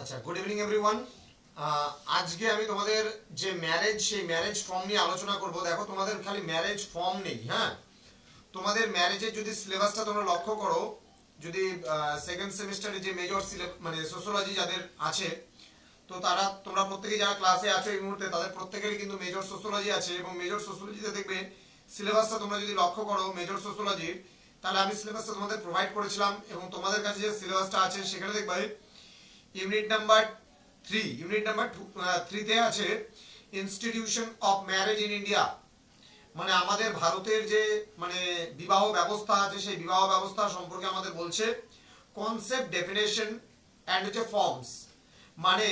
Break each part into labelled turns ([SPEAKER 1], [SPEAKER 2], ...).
[SPEAKER 1] আচ্ছা, good evening everyone. আজকে আমি তোমাদের যে ম্যারেজ সেই ম্যারেজ ফর্ম নিয়ে আলোচনা করব। দেখো, তোমাদের খালি ম্যারেজ ফর্ম নেই, হ্যাঁ, তোমাদের ম্যারেজের যদি সিলেবাসটা তোমরা লক্ষ্য করো, যদি সেকেন্ড সেমিস্টারে যে মেজর মানে সোশ্যোলজি যাদের আছে, তো তোমরা প্রত্যেকেই যারা ক্লাসে আছো এই মুহূর্তে তাদের প্রত্যেকেরই কিন্তু মেজর সোশ্যোলজি আছে, এবং মেজর সোশ্যোলজিতে দেখবে সিলেবাসটা তোমরা যদি লক্ষ্য করো মেজর সোশ্যোলজির, তাহলে আমি সিলেবাসটা তোমাদের প্রোভাইড করেছিলাম, এবং তোমাদের কাছে যে সিলেবাসটা আছে সেখানে দেখবে ইউনিট নাম্বার 3 তে আছে institution of marriage in India. মানে আমাদের ভারতের যে মানে বিবাহ ব্যবস্থা আছে সেই বিবাহ ব্যবস্থা সম্পর্কে আমাদের বলছে কনসেপ্ট, ডেফিনেশন এন্ড হচ্ছে ফর্মস। মানে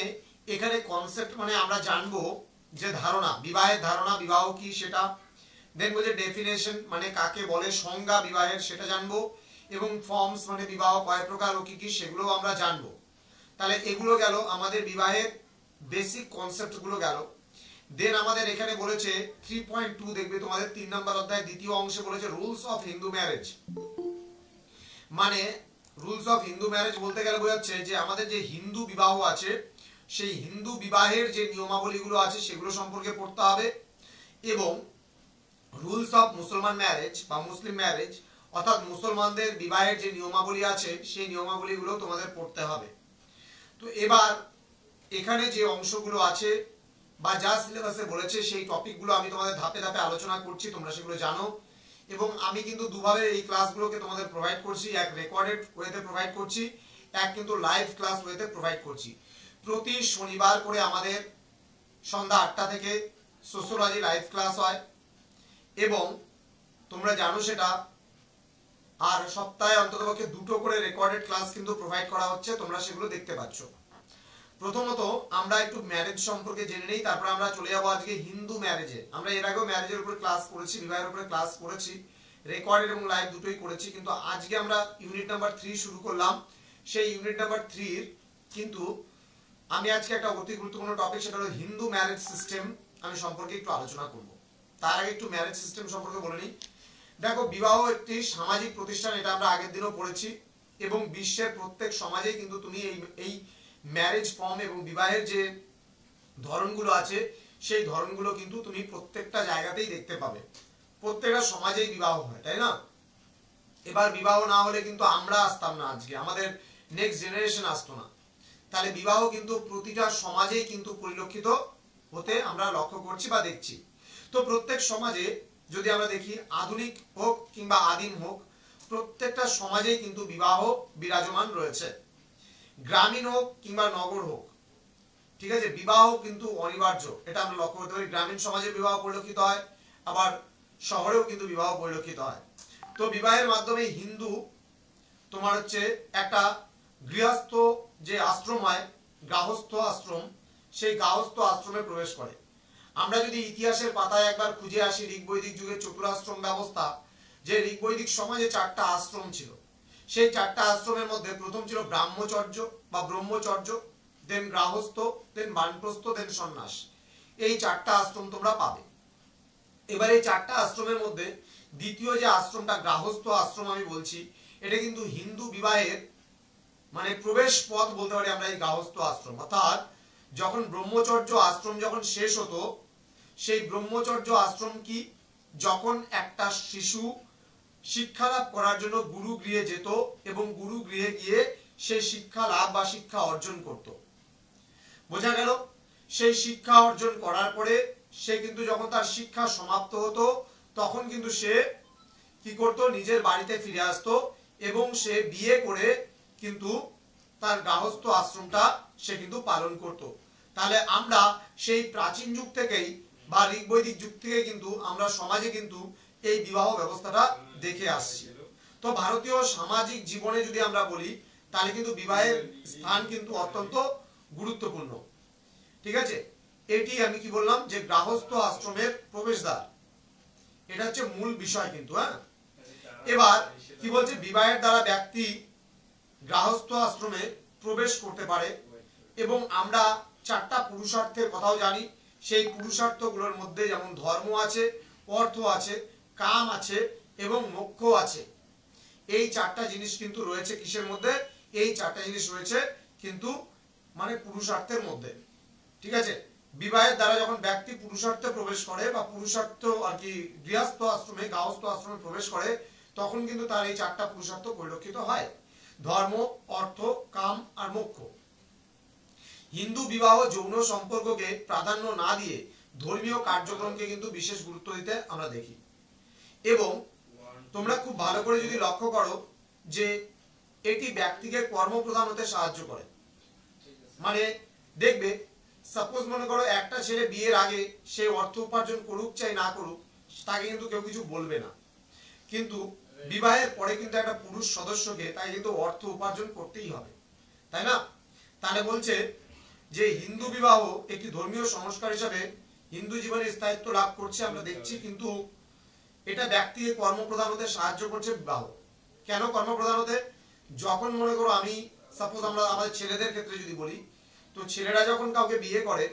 [SPEAKER 1] এখানে কনসেপ্ট মানে আমরা জানবো যে ধারণা, বিবাহের ধারণা, বিবাহ কি সেটা। দেন বলছে ডেফিনেশন মানে কাকে বলে, সংজ্ঞা বিবাহের সেটা জানবো, এবং ফর্মস মানে বিবাহ কয় প্রকার ও কি কি সেগুলো আমরা জানবো। তাহলে এগুলো গেল আমাদের বিবাহের বেসিক কনসেপ্ট গুলো গেল। দেন আমাদের এখানে বলেছে 3.2 দেখবে তোমাদের 3 নম্বর অধ্যায় দ্বিতীয় অংশে বলেছে রুলস অফ হিন্দু ম্যারেজ। মানে রুলস অফ হিন্দু ম্যারেজ বলতে গেলে বোঝাচ্ছে যে আমাদের যে হিন্দু বিবাহ আছে সেই হিন্দু বিবাহের যে নিয়মাবলীগুলো আছে সেগুলো সম্পর্কে পড়তে হবে, এবং রুলস অফ মুসলমান ম্যারেজ বা মুসলিম ম্যারেজ অর্থাৎ মুসলমানদের বিবাহের যে নিয়মাবলী আছে সেই নিয়মাবলীগুলো তোমাদের পড়তে হবে। তো এবার এখানে যে অংশগুলো আছে বা যা সিলেবাসে বলেছে সেই টপিকগুলো আমি তোমাদের ধাপে ধাপে আলোচনা করছি, তোমরা সেগুলো জানো। এবং আমি কিন্তু দুভাবে এই ক্লাসগুলোকে তোমাদের প্রোভাইড করছি, এক রেকর্ডেড ওয়েতে প্রোভাইড করছি, এক কিন্তু লাইভ ক্লাস ওয়েতে প্রোভাইড করছি। প্রতি শনিবার করে আমাদের সন্ধ্যা 8টা থেকে সোশ্যোলজি লাইভ ক্লাস হয়, এবং তোমরা জানো সেটা। আর সপ্তাহে অন্ততপক্ষে 2টো করে রেকর্ডেড ক্লাস কিন্তু প্রোভাইড করা হচ্ছে, তোমরা সেগুলো দেখতে পাচ্ছ। প্রথমত আমরা একটু ম্যারেজ সম্পর্কে জেনে নেই, তারপর আমরা চলে যাবো আজকে হিন্দু ম্যারেজে। আমরা এর আগেও ম্যারেজের উপরে ক্লাস করেছি, বিবাহের উপরে ক্লাস করেছি, রেকর্ডেড এবং লাইভ দুটোই করেছি, কিন্তু আজকে আমরা ইউনিট নাম্বার 3 শুরু করলাম। সেই ইউনিট নাম্বার 3 কিন্তু আমি আজকে একটা অতি গুরুত্বপূর্ণ টপিক, সেটা হলো হিন্দু ম্যারেজ সিস্টেম, আমি সম্পর্কে একটু আলোচনা করব। তার আগে একটু ম্যারেজ সিস্টেম সম্পর্কে বলে নিই। দেখো, বিবাহ একটি সামাজিক প্রতিষ্ঠান, এটা আমরা আগের দিনও পড়েছি, এবং বিশ্বের প্রত্যেক সমাজেই কিন্তু তুমি এই ম্যারেজ ফর্ম এবং বিবাহের যে ধরনগুলো আছে সেই ধরনগুলো কিন্তু তুমি প্রত্যেকটা জায়গাতেই দেখতে পাবে। প্রত্যেকটা সমাজেই বিবাহ হয়, তাই না? এবার বিবাহ না হলে কিন্তু আমরা আসতাম না, আজকে আমাদের নেক্সট জেনারেশন আসতো না। তাহলে বিবাহ কিন্তু প্রতিটা সমাজেই কিন্তু পরিলক্ষিত হতে আমরা লক্ষ্য করছি বা দেখছি। তো প্রত্যেক সমাজে যদি আমরা দেখি, আধুনিক হোক কিংবা আদিম হোক, প্রত্যেকটা সমাজেই কিন্তু বিবাহ বিরাজমান রয়েছে। গ্রামীণ হোক কিংবা নগর হোক, ঠিক আছে, বিবাহ কিন্তু অনিবার্য, এটা আমরা লক্ষ্য করতে পারি। গ্রামীণ সমাজে বিবাহ পরিলক্ষিত হয়, আবার শহরেও কিন্তু বিবাহ পরিলক্ষিত হয়। তো বিবাহের মাধ্যমে হিন্দু তোমার হচ্ছে একটা গৃহস্থ যে আশ্রম হয়, গার্হস্থ্য আশ্রম, সেই গার্হস্থ্য আশ্রমে প্রবেশ করে। আমরা যদি ইতিহাসের পাতায় একবার খুঁজে আসি ঋগ্বৈদিক যুগের চতুরাশ্রম ব্যবস্থা, যে ঋগ্বৈদিক সমাজে 4টা আশ্রম ছিল, সেই 4টা আশ্রমের মধ্যে প্রথম ছিল ব্রাহ্মচর্য বা ব্রহ্মচর্য, দেন গৃহস্থ, দেন বানপ্রস্থ, দেন সন্ন্যাস। এই 4টা আশ্রম তোমরা পাবে। এবার এই 4টা আশ্রমের মধ্যে দ্বিতীয় যে আশ্রমটা গৃহস্থ আশ্রম আমি বলছি, এটা কিন্তু হিন্দু বিবাহের মানে প্রবেশ পথ বলতে পারি আমরা, এই গৃহস্থ আশ্রম। অর্থাৎ যখন ব্রহ্মচর্য আশ্রম যখন শেষ হতো, সেই ব্রহ্মচর্য আশ্রম কি, যখন একটা শিশু শিক্ষা লাভ করার জন্য গুরু গৃহে যেত এবং গুরু গৃহে গিয়ে সে শিক্ষা লাভ বা শিক্ষা অর্জন করত। বোঝা গেল? সেই শিক্ষা অর্জন করার পরে সে কিন্তু যখন তার শিক্ষা সমাপ্ত হতো, তখন কিন্তু সে কি করত, নিজের বাড়িতে ফিরে আসতো, এবং সে বিয়ে করে কিন্তু তার গৃহস্থ আশ্রমটা সে কিন্তু পালন করত। তাহলে আমরা সেই প্রাচীন যুগ থেকেই বা ঋগ্বৈদিক যুগ থেকে কিন্তু আমরা সমাজে কিন্তু এই বিবাহ ব্যবস্থাটা দেখে আসছি। তো ভারতীয় সামাজিক জীবনে যদি আমরা বলি, তাহলে কিন্তু বিবাহের স্থান কিন্তু অত্যন্ত গুরুত্বপূর্ণ। ঠিক আছে, এটি আমি কি বললাম যে গৃহস্থ আশ্রমের প্রবেশদ্বার, এটা হচ্ছে মূল বিষয় কিন্তু। হ্যাঁ, এবার কি বলছে, বিবাহের দ্বারা ব্যক্তি গৃহস্থ আশ্রমে প্রবেশ করতে পারে, এবং আমরা 4টা পুরুষার্থের কথাও জানি। সেই পুরুষার্থগুলোর মধ্যে যেমন ধর্ম আছে, অর্থ আছে, কাম আছে এবং মোক্ষ আছে। এই 4টা জিনিস কিন্তু রয়েছে কিসের মধ্যে? এই 4টা জিনিস রয়েছে কিন্তু মানে পুরুষার্থের মধ্যে, ঠিক আছে। বিবাহের দ্বারা যখন ব্যক্তি পুরুষার্থে প্রবেশ করে বা পুরুষার্থ আর কি গৃহস্থ আশ্রমে গাহস্থ আশ্রমে প্রবেশ করে, তখন কিন্তু তার এই চারটা পুরুষার্থ পরিলক্ষিত হয়: ধর্ম, অর্থ, কাম আর মোক্ষ। হিন্দু বিবাহ যৌন সম্পর্ককে প্রাধান্য না দিয়ে ধর্মীয় কার্যক্রমকে কিন্তু বিশেষ গুরুত্ব দিতে আমরা দেখি। এবং তোমরা খুব ভালো করে যদি লক্ষ্য করো যে এটি ব্যক্তিকে কর্মপ্রধান হতে সাহায্য করে। মানে দেখবে, সাপোজ মনে করো একটা ছেলে বিয়ের আগে সে অর্থ উপার্জন করুক চাই না করুক, তাকে কিন্তু কেউ কিছু বলবে না, কিন্তু বিবাহের পরে কিন্তু একটা পুরুষ সদস্যকে তাই কিন্তু অর্থ উপার্জন করতেই হবে, তাই না? তাহলে বলছে যে হিন্দু বিবাহ একটি ধর্মীয় সংস্কার হিসাবে হিন্দু জীবনে স্থায়িত্ব লাভ করছে আমরা দেখছি, কিন্তু এটা ব্যক্তিকে কর্মপ্রধান হতে সাহায্য করছে বিবাহ। কেন কর্মপ্রধান হতে? যখন মনে করো আমি সাপোজ আমরা আমাদের ছেলেদের ক্ষেত্রে যদি বলি, তো ছেলেরা যখন কাউকে বিয়ে করে,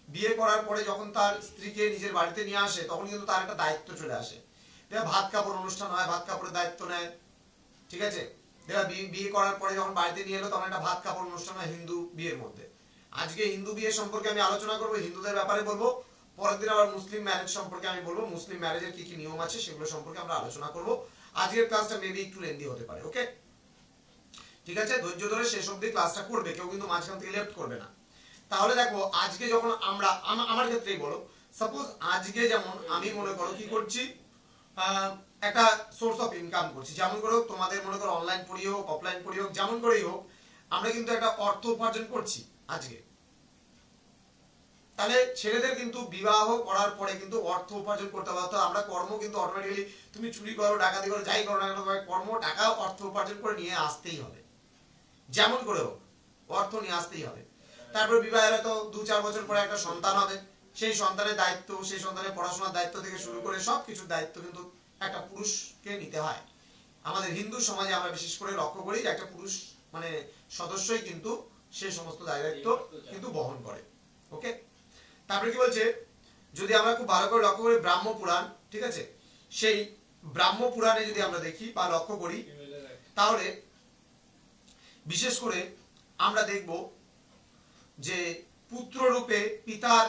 [SPEAKER 1] বিয়ে করার পরে যখন তার স্ত্রীকে নিজের বাড়িতে নিয়ে আসে, তখন কিন্তু তার একটা দায়িত্ব চলে আসে। ভাত কাপড় অনুষ্ঠান হয়, ভাত কাপড়ের দায়িত্ব নেয়, ঠিক আছে। বিয়ে করার পরে যখন বাড়িতে নিয়ে এলো, তখন একটা ভাত কাপড় অনুষ্ঠান হয় হিন্দু বিয়ের মধ্যে। আজকে হিন্দু বিয়ে সম্পর্কে আমি আলোচনা করবো, হিন্দুদের ব্যাপারে বলবো, পরের দিন আবার মুসলিম ম্যারেজ সম্পর্কে আমি বলবো, মুসলিম ম্যারেজের কি কি নিয়ম আছে সেগুলো সম্পর্কে আমরা আলোচনা করবো। আজকের ক্লাসটা মেবি একটু লেন্দি হতে পারে, ওকে? ঠিক আছে, ধৈর্য ধরে শেষ অবধি ক্লাসটা করবে, কেউ কিন্তু মাঝখান থেকে লেফট করবে না। তাহলে দেখো, আজকে যখন আমরা আমার ক্ষেত্রেই বলো, সাপোজ আজকে যেমন আমি মনে করো কি করছি, একটা সোর্স অফ ইনকাম করছি, যেমন করে তোমাদের মনে করো অনলাইন পড়ি হোক, অফলাইন পড়ি হোক, যেমন করেই হোক, আমরা কিন্তু একটা অর্থ উপার্জন করছি আজকে। তাহলে ছেলেদের কিন্তু বিবাহ করার পরে কিন্তু অর্থ উপার্জন করতে হবে, অর্থাৎ আমরা কর্ম কিন্তু অটোমেটিক্যালি, তুমি চুরি করো, ডাকাতি করো, যাই করো না কেন, কর্ম টাকা অর্থ উপার্জন করে নিয়ে আসতেই হবে, যেমন করে হোক অর্থ নিয়ে আসতেই হবে। তারপর বিবাহের হয়তো 2-4 বছর পরে একটা সন্তান হবে, সেই সন্তানের দায়িত্ব, সেই সন্তানের পড়াশোনার দায়িত্ব থেকে শুরু করে সবকিছুর দায়িত্ব কিন্তু একটা পুরুষকে নিতে হয়। আমাদের হিন্দু সমাজে আমরা বিশেষ করে লক্ষ্য করি যে একটা পুরুষ মানে সদস্যই কিন্তু সেই সমস্ত দায়িত্ব কিন্তু বহন করে, ওকে? তারপরে কি বলছে, যদি আমরা খুব ভালো করে লক্ষ্য করি ব্রাহ্ম পুরাণ, ঠিক আছে, সেই ব্রাহ্ম পুরাণে যদি আমরা দেখি বা লক্ষ্য করি, তাহলে বিশেষ করে আমরা দেখব যে পুত্র রূপে পিতার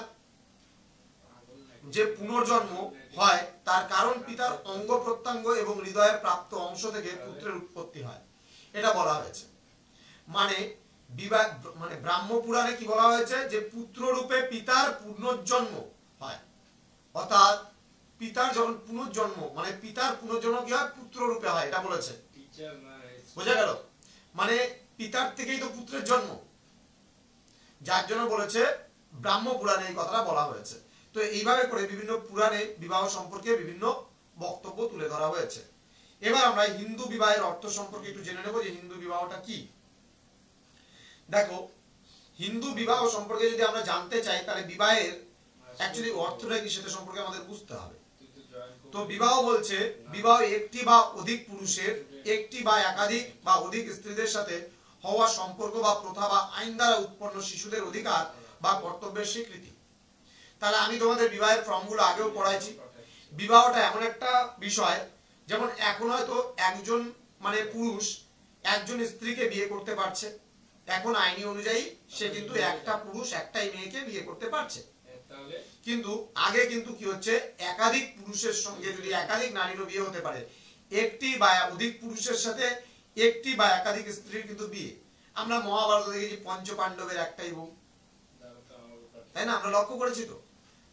[SPEAKER 1] যে পুনর্জন্ম হয়, তার কারণ পিতার অঙ্গ প্রত্যঙ্গ এবং হৃদয়ের প্রাপ্ত অংশ থেকে পুত্রের উৎপত্তি হয়, এটা বলা হয়েছে। মানে মানে ব্রাহ্ম পুরাণে কি বলা হয়েছে, যে পুত্র রূপে পিতার পুনর্জন্ম হয়, অর্থাৎ পিতার যখন পুনর্জন্ম, মানে পিতার পুনর্জন্ম কি হয়, পুত্র রূপে হয়, এটা বলেছে। বোঝা গেল? মানে পিতার থেকেই তো পুত্রের জন্ম, যার জন্য বলেছে ব্রাহ্ম পুরাণে এই কথাটা বলা হয়েছে। তো এইভাবে করে বিভিন্ন পুরাণে বিবাহ সম্পর্কে বিভিন্ন বক্তব্য তুলে ধরা হয়েছে। এবার আমরা হিন্দু বিবাহের অর্থ সম্পর্কে একটু জেনে নেব যে হিন্দু বিবাহটা কি। দেখো, হিন্দু বিবাহ সম্পর্কে যদি আমরা জানতে চাই, তাহলে বিবাহের অ্যাকচুয়ালি অর্থটা কি সেটা সম্পর্কে আমাদের বুঝতে হবে। তো বিবাহ বলছে, বিবাহ একটি বা অধিক পুরুষের একটি বা একাধিক বা অধিক স্ত্রীদের সাথে হওয়া সম্পর্ক বা প্রথা বা আইন দ্বারা উৎপন্ন শিশুদের অধিকার বা কর্তব্যের স্বীকৃতি। তাহলে আমি তোমাদের বিবাহের ফর্মগুলো আগেও পড়াইছি। বিবাহটা এমন একটা বিষয়, যেমন এখন হয়তো একজন মানে পুরুষ একজন স্ত্রীকে বিয়ে করতে পারছে, এখন আইনি অনুযায়ী সে কিন্তু একটা পুরুষ একটাই মেয়েকে বিয়ে করতে পারছে, কিন্তু আগে কিন্তু কি হচ্ছে, একাধিক পুরুষের সঙ্গে যদি একাধিক নারীরও বিয়ে হতে পারে, একটি বা অধিক পুরুষের সাথে একটি বা একাধিক স্ত্রীর কিন্তু বিয়ে। আমরা মহাভারত দেখেছি পঞ্চ পাণ্ডবের একটাই বউ, তাই না? আমরা লক্ষ্য করেছি তো।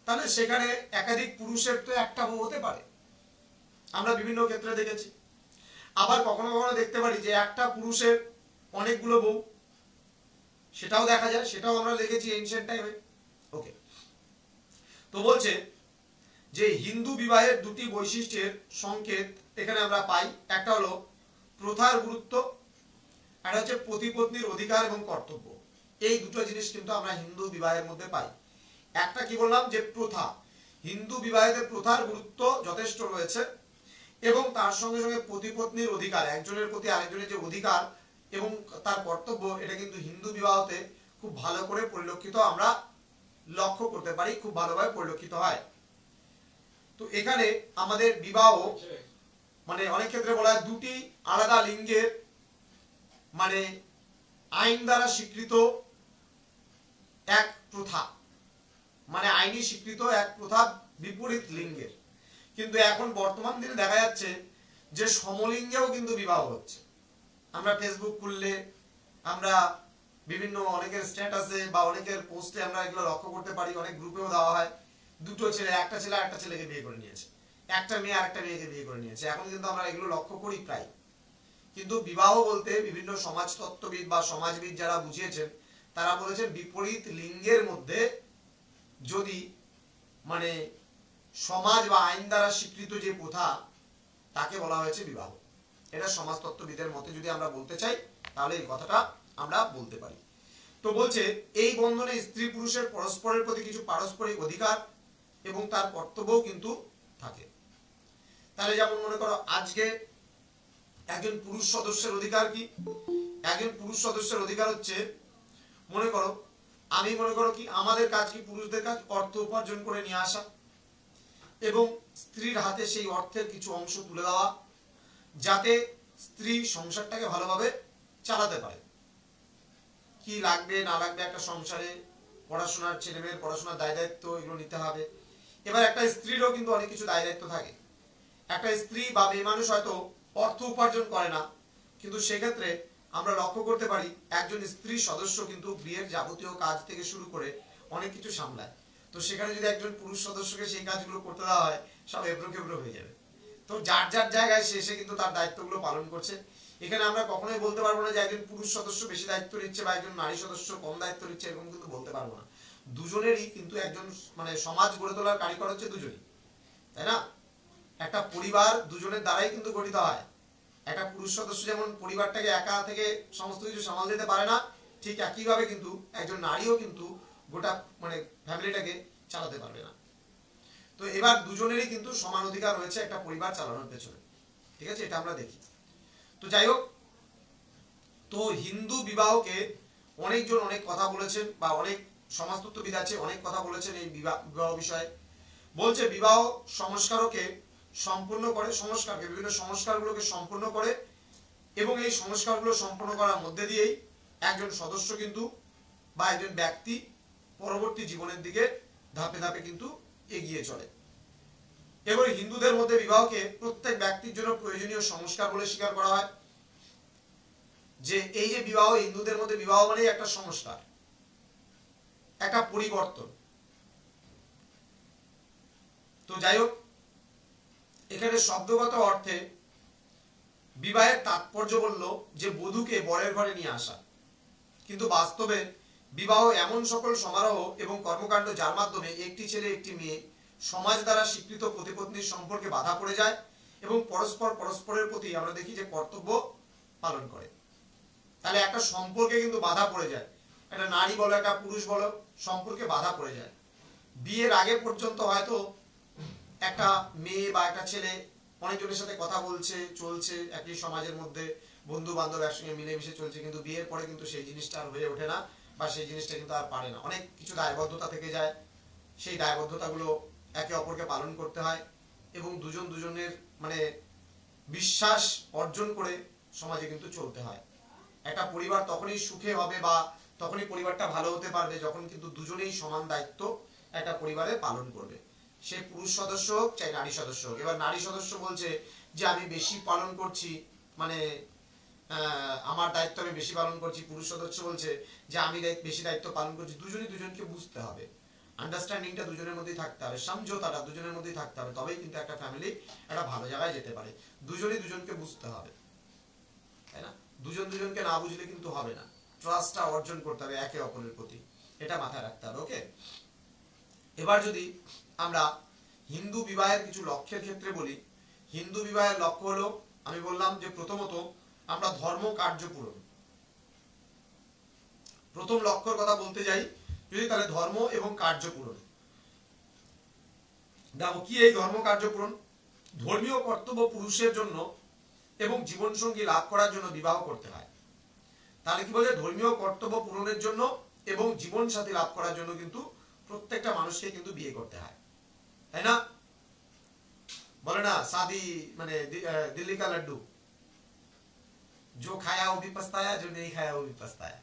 [SPEAKER 1] তাহলে সেখানে একাধিক পুরুষের তো একটা বউ হতে পারে, আমরা বিভিন্ন ক্ষেত্রে দেখেছি। আবার কখনো কখনো দেখতে পারি যে একটা পুরুষের অনেকগুলো বউ, সেটাও দেখা যায়, সেটাও আমরা দেখেছি এনশিয়েন্ট টাইমে, ওকে? তো বলছে যে হিন্দু বিবাহের দুটি বৈশিষ্ট্যের সংকেত এখানে আমরা পাই। একটা হলো প্রথার গুরুত্ব, আর হচ্ছে পতি-পত্নীর অধিকার এবং কর্তব্য। এই দুটো জিনিস কিন্তু আমরা হিন্দু বিবাহের মধ্যে পাই। একটা কি বললাম, যে প্রথা, হিন্দু বিবাহেতে প্রথার গুরুত্ব যথেষ্ট রয়েছে, এবং তার সঙ্গে সঙ্গে পতি-পত্নীর অধিকার, একজনের প্রতি আরেকজনের যে অধিকার এবং তার কর্তব্য, এটা কিন্তু হিন্দু বিবাহতে খুব ভালো করে পরিলক্ষিত আমরা লক্ষ্য করতে পারি, খুব ভালোভাবে পরিলক্ষিত হয়। তো এখানে আমাদের বিবাহ মানে অনেক ক্ষেত্রে বলা হয় দুটি আলাদা লিঙ্গের মানে আইন দ্বারা স্বীকৃত এক প্রথা, মানে আইনি স্বীকৃত এক প্রথা বিপরীত লিঙ্গের। কিন্তু এখন বর্তমান দিনে দেখা যাচ্ছে যে সমলিঙ্গেও কিন্তু বিবাহ হচ্ছে। আমরা ফেসবুক খুললে আমরা বিভিন্ন অনেকের স্ট্যাটাসে বা অনেকের পোস্টে আমরা এগুলো লক্ষ্য করতে পারি, অনেক গ্রুপেও দেওয়া হয়, দুটো ছেলে, একটা ছেলে আরেকটা ছেলেকে বিয়ে করে নিয়েছে, একটা মেয়ে আরেকটা মেয়েকে বিয়ে করে নিয়েছে। এখন কিন্তু আমরা এগুলো লক্ষ্য করি প্রায়। কিন্তু বিবাহ বলতে বিভিন্ন সমাজতত্ত্ববিদ বা সমাজবিদ যারা বুঝিয়েছেন তারা বলেছেন বিপরীত লিঙ্গের মধ্যে যদি মানে সমাজ বা আইন দ্বারা স্বীকৃত যে প্রথা তাকে বলা হয়েছে বিবাহ। এটা সমাজতত্ত্ববিদের মতে যদি আমরা বলতে চাই তাহলে এই কথাটা আমরা বলতে পারি। তো বলছে এই বন্ধনে স্ত্রী পুরুষের পরস্পরের প্রতি কিছু পারস্পরিক অধিকার এবং তার কর্তব্যও কিন্তু থাকে। তাহলে যেমন মনে করো আজকে একজন পুরুষ সদস্যের অধিকার কি? একজন পুরুষ সদস্যের অধিকার হচ্ছে, মনে করো আমি মনে করো কি আমাদের কাজ কি, পুরুষদের কাজ অর্থ উপার্জন করে নিয়ে আসা এবং স্ত্রীর হাতে সেই অর্থের কিছু অংশ তুলে দেওয়া, যাতে স্ত্রী সংসারটাকে ভালোভাবে চালাতে পারে। কি লাগবে না লাগবে একটা সংসারে, পড়াশোনার, ছেলেমেয়ের পড়াশোনার দায় দায়িত্ব, এগুলো নিতে হবে। এবার একটা স্ত্রীরও কিন্তু অনেক কিছু দায় দায়িত্ব থাকে। একটা স্ত্রী বা মেয়ে মানুষ হয়তো অর্থ উপার্জন করে না, কিন্তু সেক্ষেত্রে আমরা লক্ষ্য করতে পারি একজন স্ত্রী সদস্য কিন্তু বিয়ের যাবতীয় কাজ থেকে শুরু করে অনেক কিছু সামলায়। তো সেখানে যদি একজন পুরুষ সদস্যকে সেই কাজগুলো করতে দেওয়া হয়, সব এবড়ো খেবড়ো হয়ে যাবে। তো যার যার জায়গায় সে কিন্তু তার দায়িত্বগুলো পালন করছে। এখানে আমরা কখনোই বলতে পারবো না যে একজন পুরুষ সদস্য বেশি দায়িত্ব নিচ্ছে বা একজন নারী সদস্য কম দায়িত্ব নিচ্ছে, এরকম কিন্তু বলতে পারবো না। দুজনেরই কিন্তু একজন মানে সমাজ গড়ে তোলার কারিগর হচ্ছে দুজনই, তাই না? একটা পরিবার দুজনের দ্বারাই কিন্তু গঠিত হয়। একটা পুরুষ সদস্য যেমন পরিবারটাকে একা থেকে সমস্ত কিছু সামাল দিতে পারে না, ঠিক একইভাবে কিন্তু একজন নারীও কিন্তু গোটা মানে ফ্যামিলিটাকে চালাতে পারবে না। তো এবার দুজনেরই কিন্তু সমান অধিকার রয়েছে একটা পরিবার চালানোর পেছনে, ঠিক আছে? এটা আমরা দেখি। তো যাই হোক, তো হিন্দু বিবাহকে অনেকজন অনেক কথা বলেছেন বা অনেক সমাজতত্ত্ববিদ আছে অনেক কথা বলেছেন এই বিবাহ বিষয়ে। বলছে বিবাহ সংস্কারকে সম্পূর্ণ করে, সংস্কারকে বিভিন্ন সংস্কারগুলোকে সম্পূর্ণ করে এবং এই সংস্কারগুলো সম্পূর্ণ করার মধ্যে দিয়েই একজন সদস্য কিন্তু বা একজন ব্যক্তি পরবর্তী জীবনের দিকে ধাপে ধাপে কিন্তু এগিয়ে চলে। এবার হিন্দুদের মধ্যে বিবাহকে প্রত্যেক ব্যক্তির জন্য প্রয়োজনীয় সংস্কার বলে স্বীকার করা হয়। যে এই যে বিবাহ, হিন্দুদের মধ্যে বিবাহ মানে একটা সংস্কার, একটা পরিবর্তন। তো যাই হোক, এখানে শব্দগত অর্থে বিবাহের তাৎপর্য বলল যে বধূকে বরের ঘরে নিয়ে আসা, কিন্তু বাস্তবে বিবাহ এমন সকল সমারোহ এবং কর্মকাণ্ড যার মাধ্যমে একটি ছেলে একটি মেয়ে সমাজ দ্বারা স্বীকৃত প্রতিপত্তির সম্পর্কে বাধা পড়ে যায় এবং পরস্পরের প্রতি আমরা দেখি যে কর্তব্য পালন করে। তাহলে একটা সম্পর্কে কিন্তু বাধা পড়ে যায়, একটা নারী বলো একটা পুরুষ বলো, সম্পর্কে বাধা পড়ে যায়। বিয়ের আগে পর্যন্ত হয়তো একটা মেয়ে বা একটা ছেলে অনেকজনের সাথে কথা বলছে, চলছে একই সমাজের মধ্যে, বন্ধু বান্ধব একসঙ্গে মিলেমিশে চলছে, কিন্তু বিয়ের পরে কিন্তু সেই জিনিসটা আর হয়ে ওঠে না বা সেই জিনিসটা কিন্তু আর পারে না। অনেক কিছু দায়বদ্ধতা থেকে যায়, সেই দায়বদ্ধতাগুলো একে অপরকে পালন করতে হয় এবং দুজনের মানে বিশ্বাস অর্জন করে সমাজে কিন্তু চলতে হয়। একটা পরিবার তখনই সুখে হবে বা তখনই পরিবারটা ভালো হতে পারবে যখন কিন্তু দুজনেই সমান দায়িত্ব একটা পরিবারে পালন করবে, সে পুরুষ সদস্য হোক চাই নারী সদস্য হোক। এবার নারী সদস্য বলছে যে আমি বেশি পালন করছি, মানে আমার দায়িত্ব আমি বেশি পালন করছি, পুরুষ সদস্য বলছে যে আমি বেশি দায়িত্ব পালন করছি। দুজনই দুজনকে বুঝতে হবে, আন্ডারস্ট্যান্ডিংটা দুজনের মধ্যেই থাকতে হবে, সমঝোতাটা দুজনের মধ্যেই থাকতে হবে, তবেই কিন্তু একটা ফ্যামিলি একটা ভালো জায়গায় যেতে পারে। দুজনই দুজনকে বুঝতে হবে, তাই না? দুজন দুজনকে না বুঝলে কিন্তু হবে না, ট্রাস্টটা অর্জন করতে হবে একে অপরের প্রতি, এটা মাথায় রাখতে হবে। ওকে, এবার যদি আমরা হিন্দু বিবাহের কিছু লক্ষ্যের ক্ষেত্রে বলি, হিন্দু বিবাহের লক্ষ্য হলো, আমি বললাম যে প্রথমত আমরা ধর্ম কার্য পূরণ। প্রথম লক্ষ্যের কথা বলতে যাই যদি, তাহলে ধর্ম এবং কার্য পূরণ। দেখো কি এই ধর্ম কার্য পূরণ? ধর্মীয় কর্তব্য পুরুষের জন্য এবং জীবনসঙ্গী লাভ করার জন্য বিবাহ করতে হয়। তাহলে কি বলে? ধর্মীয় কর্তব্য পূরণের জন্য এবং জীবন সাথী লাভ করার জন্য কিন্তু প্রত্যেকটা মানুষকে কিন্তু বিয়ে করতে হয়, তাই না? বলে না শাদি মানে দিল্লি কা লাড্ডু, जो खाया वो भी पछताया, जो नहीं खाया वो भी पछताया,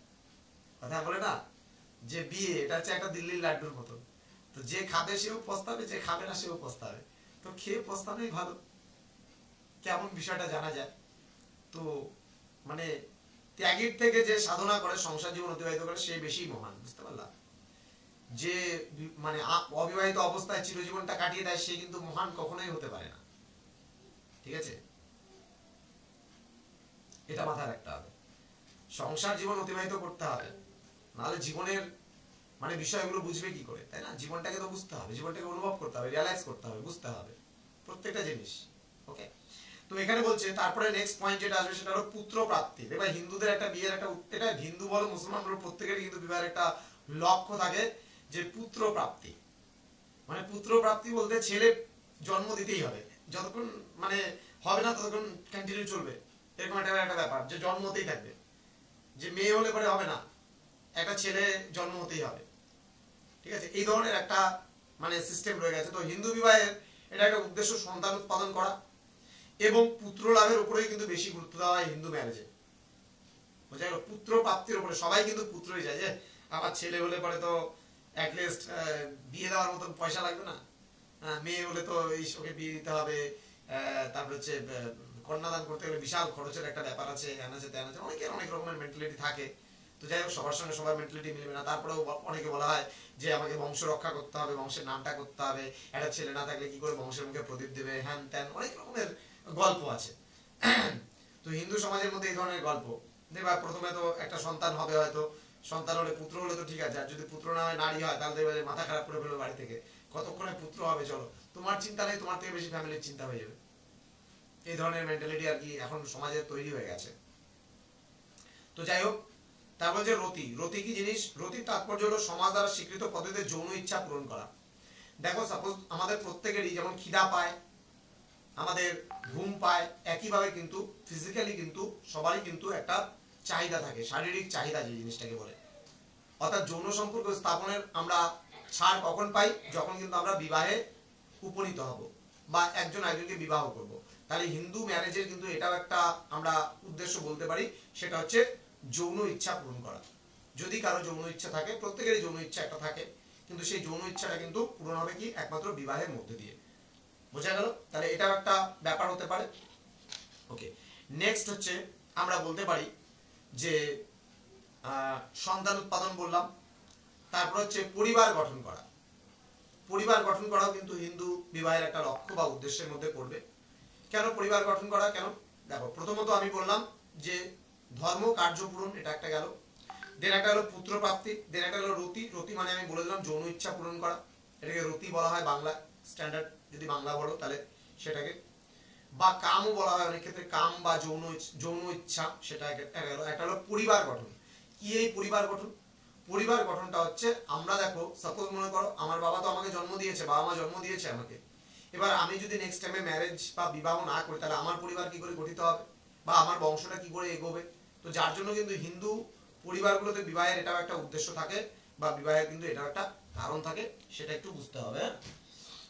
[SPEAKER 1] কথা বলে না? যে বিয়ে এটা হচ্ছে একটা দিল্লির লাড্ডুর মতো, তো যে খাবে সেও পস্তাবে, যে খাবে না সেও পস্তাবে, তো খেয়ে পস্তানোই ভালো। কেমন বিষয়টা জানা যায়। তো মানে ত্যাগের থেকে যে সাধনা করে সংসার জীবন অতিবাহিত করে সে বেশি মহান, বুঝতে পারলাম। যে মানে অবিবাহিত অবস্থায় চিরজীবনটা কাটিয়ে দেয় সে কিন্তু মহান কখনোই হতে পারে না, ঠিক আছে? এটা মাথায় রাখতে হবে। সংসার জীবন অতিবাহিত করতে হবে, নাহলে জীবনের মানে বিষয়গুলো বুঝবে কি করে, তাই না? জীবনটাকে তো বুঝতে হবে, জীবনটাকে অনুভব করতে হবে, রিয়ালাইজ করতে হবে, বুঝতে হবে প্রত্যেকটা জিনিস। ওকে, তো এখানে বলছে তারপরে নেক্সট পয়েন্ট যেটা আসবে সেটা হলো পুত্র প্রাপ্তি। দেখবা হিন্দুদের একটা বিয়ের একটা, এটা হিন্দু বলো মুসলমান বলো প্রত্যেকেরই কিন্তু বিবাহের একটা লক্ষ্য থাকে যে পুত্র প্রাপ্তি। মানে পুত্র প্রাপ্তি বলতে ছেলে জন্ম দিতেই হবে, যতক্ষণ মানে হবে না ততক্ষণ কন্টিনিউ চলবে, এরকম একটা ব্যাপার যে জন্ম হতেই থাকবে। যে মেয়ে হলে পরে হবে না, একটা ছেলে জন্ম হতেই হবে, ঠিক আছে? এই ধরনের একটা মানে সিস্টেম রয়ে গেছে। তো হিন্দু বিবাহের এটা একটা উদ্দেশ্য সন্তান উৎপাদন করা এবং পুত্র লাভের উপরেই কিন্তু বেশি গুরুত্ব দেওয়া হয় হিন্দু ম্যারেজে, বোঝা গেল? পুত্র প্রাপ্তির উপরে, সবাই কিন্তু পুত্রই চায়, যে আমার ছেলে হলে পরে তো অ্যাটলিস্ট বিয়ে দেওয়ার মতন পয়সা লাগবে না, মেয়ে হলে তো এই ওকে বিয়ে দিতে হবে, তারপর হচ্ছে কন্যাদান করতে গেলে বিশাল খরচের একটা ব্যাপার আছে, হ্যান আছে ত্যান আছে, অনেকের অনেক রকমের মেন্টালিটি থাকে। তো যাই হোক, সবার সঙ্গে সবার মেন্টালিটি মিলবে না। তারপরেও অনেকে বলা হয় যে আমাকে বংশ রক্ষা করতে হবে, বংশের নামটা করতে হবে, একটা ছেলে না থাকলে কি করে বংশের মুখে প্রদীপ দেবে, হ্যান ত্যান, অনেক রকমের গল্প আছে। তো হিন্দু সমাজের মধ্যে এই ধরনের গল্প দেখবা, প্রথমে তো একটা সন্তান হবে, হয়তো সন্তান হলে পুত্র হলে তো ঠিক আছে, আর যদি পুত্র না হয় নারী হয় তাহলে দেখবে মাথা খারাপ করে ফেলবে বাড়ি থেকে, কতক্ষণে পুত্র হবে, চলো তোমার চিন্তা নেই, তোমার থেকে বেশি ফ্যামিলির চিন্তা হয়ে যাবে। এই ধরনের মেন্টালিটি আর কি এখন সমাজে তৈরি হয়ে গেছে। তো যাই হোক, তারপর যে রতি, রতি কি জিনিস? রতির তাৎপর্য হলো সমাজ দ্বারা স্বীকৃত পদ্ধতিতে যৌন ইচ্ছা পূরণ করা। দেখো সাপোজ আমাদের প্রত্যেকেরই যেমন খিদা পায়, আমাদের ঘুম পায়, একইভাবে কিন্তু ফিজিক্যালি কিন্তু সবারই কিন্তু একটা চাহিদা থাকে, শারীরিক চাহিদা যে জিনিসটাকে বলে। অর্থাৎ যৌন সম্পর্ক স্থাপনের আমরা ছাড় কখন পাই? যখন কিন্তু আমরা বিবাহে উপনীত হব বা একজন একজনকে বিবাহ করব। তাহলে হিন্দু ম্যারেজের কিন্তু এটাও একটা আমরা উদ্দেশ্য বলতে পারি, সেটা হচ্ছে যৌন ইচ্ছা পূরণ করা। যদি কারো যৌন ইচ্ছা থাকে, প্রত্যেকেরই যৌন ইচ্ছা একটা থাকে, কিন্তু সেই যৌন ইচ্ছাটা কিন্তু পূরণ হবে কি? একমাত্র বিবাহের মধ্যে দিয়ে, বোঝা গেল? তাহলে এটাও একটা ব্যাপার হতে পারে। ওকে, নেক্সট হচ্ছে আমরা বলতে পারি যে সন্তান উৎপাদন বললাম, তারপর হচ্ছে পরিবার গঠন করা। পরিবার গঠন করাও কিন্তু হিন্দু বিবাহের একটা লক্ষ্য বা উদ্দেশ্যের মধ্যে পড়বে। কেন পরিবার গঠন করা? কেন? দেখো, প্রথমত আমি বললাম যে ধর্ম কার্য পূরণ, এটা একটা গেল। দেন একটা হলো পুত্র প্রাপ্তি, দেন একটা হলো রতি। রতি মানে আমি বলে দিলাম যৌন ইচ্ছা পূরণ করা, এটাকে রতি বলা হয় বাংলা স্ট্যান্ডার্ড, যদি বাংলা বলো তাহলে সেটাকে, বা কামও বলা হয় অনেক ক্ষেত্রে, কাম বা যৌন ইচ্ছা, সেটা গেল। একটা হলো পরিবার গঠন। কি এই পরিবার গঠন? পরিবার গঠনটা হচ্ছে আমরা দেখো, সাপোজ মনে করো আমার বাবা তো আমাকে জন্ম দিয়েছে, বাবা মা জন্ম দিয়েছে আমাকে, এবার আমি যদি নেক্সট টাইমে ম্যারেজ বা বিবাহ না করি তাহলে আমার পরিবার কি করে গঠিত হবে বা আমার বংশটা কি করে এগোবে? তো যার জন্য কিন্তু হিন্দু পরিবারগুলোতে বিবাহের এটাও একটা উদ্দেশ্য থাকে বা বিবাহের কিন্তু এটাও একটা কারণ থাকে, সেটা একটু বুঝতে হবে।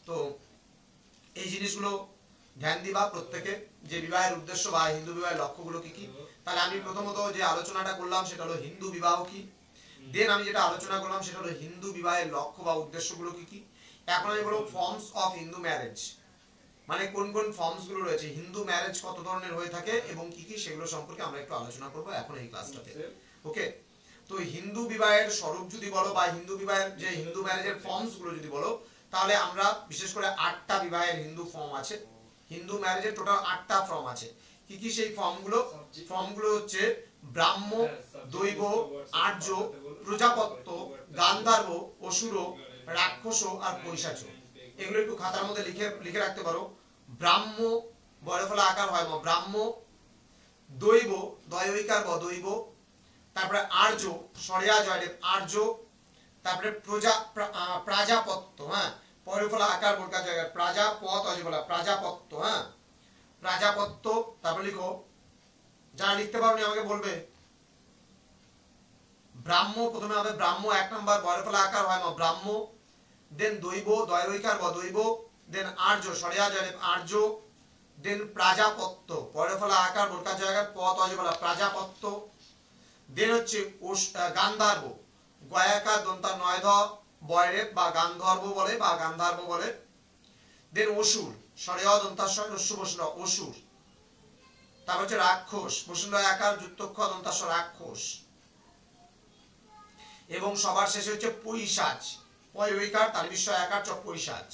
[SPEAKER 1] তো এই জিনিসগুলো ধ্যান দিবা প্রত্যেকে, যে বিবাহের উদ্দেশ্য বা হিন্দু বিবাহের লক্ষ্যগুলো কি কি। তাহলে আমি প্রথমত যে আলোচনাটা করলাম সেটা হলো হিন্দু বিবাহ কি, দেন আমি যেটা আলোচনা করলাম সেটা হলো হিন্দু বিবাহের লক্ষ্য বা উদ্দেশ্যগুলো কি কি। এখন আমি বলবো ফর্মস অফ হিন্দু ম্যারেজ, মানে কোন কোন ফর্মস গুলো রয়েছে, হিন্দু ম্যারেজ কত ধরনের হয়ে থাকে এবং কি কি, সেগুলো সম্পর্কে আমরা একটু আলোচনা করব এখন এই ক্লাসটাতে। ওকে, তো হিন্দু বিবাহের স্বরূপ যদি বলো বা হিন্দু বিবাহের যে হিন্দু ম্যারেজের ফর্মস গুলো যদি বলো, তাহলে আমরা বিশেষ করে 8টা বিবাহের হিন্দু ফর্ম আছে। হিন্দু ম্যারেজের টোটাল 8টা ফর্ম আছে। কি কি সেই ফর্মগুলো? ফর্মগুলো হচ্ছে ব্রাহ্ম, দৈব, আর্য, প্রজাপত্য, গান্ধার্ব, অসুর, রাক্ষস আর পৈশাচ। এগুলো একটু খাতার মধ্যে লিখে রাখতে পারো। ব্রাহ্ম বড় ফলা আকার হয় ব্রাহ্ম, দৈব দয়ৈকার দৈব, তারপরে আর্য সরিয়া জয়দেব আর্য, তারপরে প্রাজাপত্য, হ্যাঁ পরে ফলা আকার বোরকা জায়গা প্রাজাপত বলা প্রাজাপত্য, হ্যাঁ প্রাজাপত্য। তারপরে লিখো, যারা লিখতে পারোনি আমাকে বলবে। ব্রাহ্ম প্রথমে হবে, ব্রাহ্ম 1 নম্বর বড় ফলা আকার হয় ব্রাহ্ম, দেন দৈব দয়ৈকার দৈব, দেন আর্য সরিয়া জয়দেব আর্য, দেন প্রাজাপত্য পরে ফলা আকার বোরকা জায়গা পত বলা প্রাজাপত্য, দেন হচ্ছে গান্ধার্ব গয়াকার দন্তা নয় ধ বয়রেপ বা গান্ধর্ব বলে বা গান্ধার্ব বলে। দেন অসুর স্বরে অ দন্তাস্বয় রস্য বসুর অসুর। তারপর হচ্ছে রাক্ষস বসুর আকার যুক্তক্ষ দন্তাস্ব রাক্ষস। এবং সবার শেষে হচ্ছে পৈশাচ পয় ঐকার তার বিস্ময় আকার চ পৈশাচ।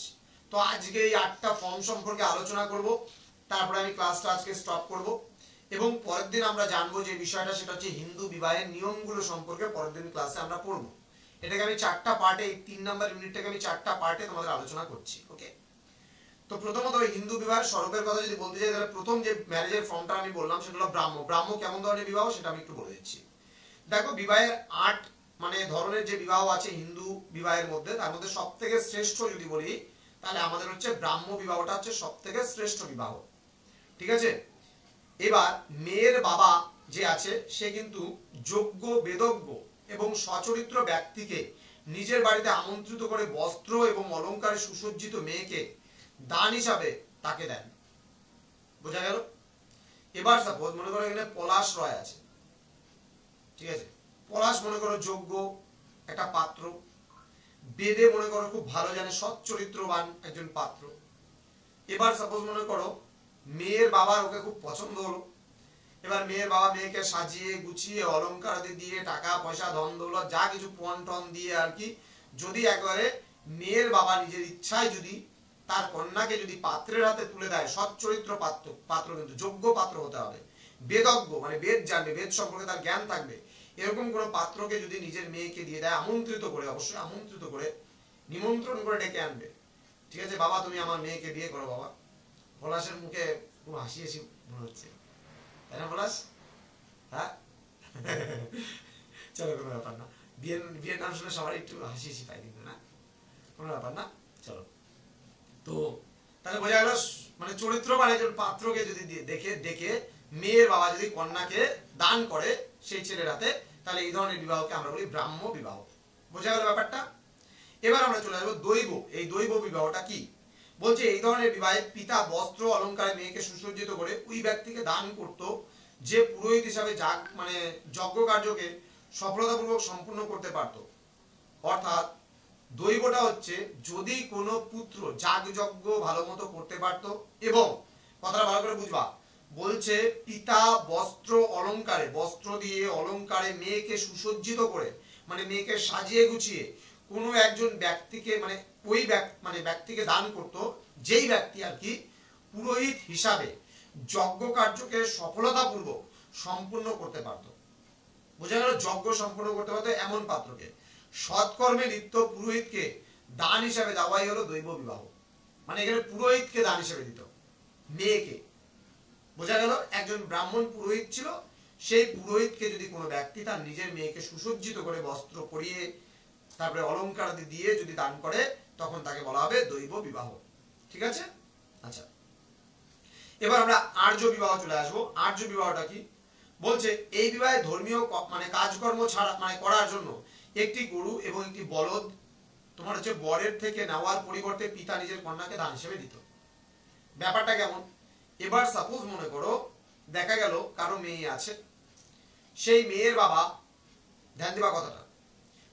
[SPEAKER 1] তো আজকে এই 8টা ফর্ম সম্পর্কে আলোচনা করব, তারপরে আমি ক্লাসটা আজকে স্টপ করব এবং পরের দিন আমরা জানবো যে বিষয়টা সেটা হচ্ছে হিন্দু বিবাহের নিয়মগুলো সম্পর্কে পরের দিন ক্লাসে আমরা পড়বো। এটাকে আমি 4টা পার্টে, এই 3 নাম্বার ইউনিটটাকে আমি 4টা পার্টে তোমাদের আলোচনা করছি। ওকে, তো প্রথমত ওই হিন্দু বিবাহের স্বরূপের কথা যদি বলতে চাই তাহলে প্রথম যে ম্যারেজের ফর্মটা আমি বললাম সেটা হলো ব্রাহ্ম। ব্রাহ্ম কেমন ধরনের বিবাহ সেটা আমি একটু বলে দিচ্ছি। দেখো বিবাহের 8 মানে ধরনের যে বিবাহ আছে হিন্দু বিবাহের মধ্যে, তার মধ্যে সব থেকে শ্রেষ্ঠ যদি বলি তাহলে আমাদের হচ্ছে ব্রাহ্ম বিবাহটা হচ্ছে সব থেকে শ্রেষ্ঠ বিবাহ। ঠিক আছে, এবার মেয়ের বাবা যে আছে সে কিন্তু যোগ্য বেদজ্ঞ এবং সচরিত্র ব্যক্তিকে নিজের বাড়িতে আমন্ত্রিত করে বস্ত্র এবং অলংকারে সুসজ্জিত মেয়েকে দান হিসাবে তাকে দেন। বোঝা গেল? এবার সাপোজ মনে করো এখানে পলাশ রয় আছে, ঠিক আছে, পলাশ মনে করো যোগ্য একটা পাত্র, বেদে মনে করো খুব ভালো জানে, সৎ চরিত্রবান একজন পাত্র। এবার সাপোজ মনে করো মেয়ের বাবার ওকে খুব পছন্দ হলো। এবার মেয়ের বাবা মেয়েকে সাজিয়ে গুছিয়ে অলংকার দিয়ে টাকা পয়সা ধন দৌলত যা কিছু পণ টন দিয়ে আর কি, যদি একবারে মেয়ের বাবা নিজের ইচ্ছায় যদি তার কন্যাকে যদি পাত্রের হাতে তুলে দেয়, সৎ চরিত্র পাত্র কিন্তু যোগ্য পাত্র হতে হবে, বেদজ্ঞ মানে বেদ জানবে, বেদ সম্পর্কে তার জ্ঞান থাকবে, এরকম কোন পাত্রকে যদি নিজের মেয়েকে দিয়ে দেয় আমন্ত্রিত করে, অবশ্যই আমন্ত্রিত করে নিমন্ত্রণ করে ডেকে আনবে। ঠিক আছে, বাবা তুমি আমার মেয়েকে বিয়ে করো। বাবা পলাশের মুখে খুব হাসি হাসি মনে হচ্ছে, তাই না পলাশ? হ্যাঁ চলো, কোনো ব্যাপার না, বিয়ের নাম শুনে সবাই একটু হাসি হাসি পায় কিন্তু, না কোনো ব্যাপার না। চলো, তো তাহলে বোঝা গেল মানে চরিত্রবান একজন পাত্রকে যদি ডেকে মেয়ের বাবা যদি কন্যাকে দান করে সেই ছেলের হাতে, তাহলে এই ধরনের বিবাহকে আমরা বলি ব্রাহ্ম বিবাহ। বোঝা গেল ব্যাপারটা? এবার আমরা চলে আসবো দৈব। এই দৈব বিবাহটা কি বলছে? এই ধরনের বিবাহে পিতা বস্ত্র অলংকারে মেয়েকে সুসজ্জিত করে ওই ব্যক্তিকে দান করত যে পুরোহিত হিসাবে মানে যজ্ঞ কার্যকে সফলতাপূর্বক সম্পূর্ণ করতে পারত। অর্থাৎ দৈবটা হচ্ছে যদি কোনো পুত্র যাগযজ্ঞ ভালো মতো করতে পারত, এবং কথাটা ভালো করে বুঝবা, বলছে পিতা বস্ত্র অলংকারে, বস্ত্র দিয়ে অলংকারে মেয়েকে সুসজ্জিত করে মানে মেয়েকে সাজিয়ে গুছিয়ে কোনো একজন ব্যক্তিকে মানে ওই ব্যক্তিকে দান করত, যেই ব্যক্তি আর কি পুরোহিত হিসাবে যজ্ঞ কার্যকে সফলতাপূর্বক সম্পূর্ণ করতে পারত। বোঝা গেল? যজ্ঞ সম্পূর্ণ করতে পারতো এমন পাত্রকে, সৎকর্মে লিপ্ত পুরোহিতকে দান হিসাবে দেওয়াই হলো দৈব বিবাহ। মানে এখানে পুরোহিতকে দান হিসেবে দিত মেয়েকে। বোঝা গেল? একজন ব্রাহ্মণ পুরোহিত ছিল, সেই পুরোহিতকে যদি কোনো ব্যক্তি তার নিজের মেয়েকে সুসজ্জিত করে বস্ত্র পরিয়ে তারপরে অলংকার দিয়ে যদি দান করে, তখন তাকে বলা হবে দৈব বিবাহ। ঠিক আছে? আচ্ছা, এবার আমরা আর্য বিবাহ চলে আসবো। আর্য বিবাহটা কি বলছে? এই বিবাহে ধর্মীয় মানে কাজকর্ম ছাড়া মানে করার জন্য একটি গরু এবং একটি বলদ তোমার হচ্ছে বরের থেকে নেওয়ার পরিবর্তে পিতা নিজের কন্যাকে দান হিসেবে দিত। ব্যাপারটা কেমন? এবার সাপোজ মনে করো দেখা গেল কারো মেয়ে আছে, সেই মেয়ের বাবা, ধ্যান দিবা কথাটা,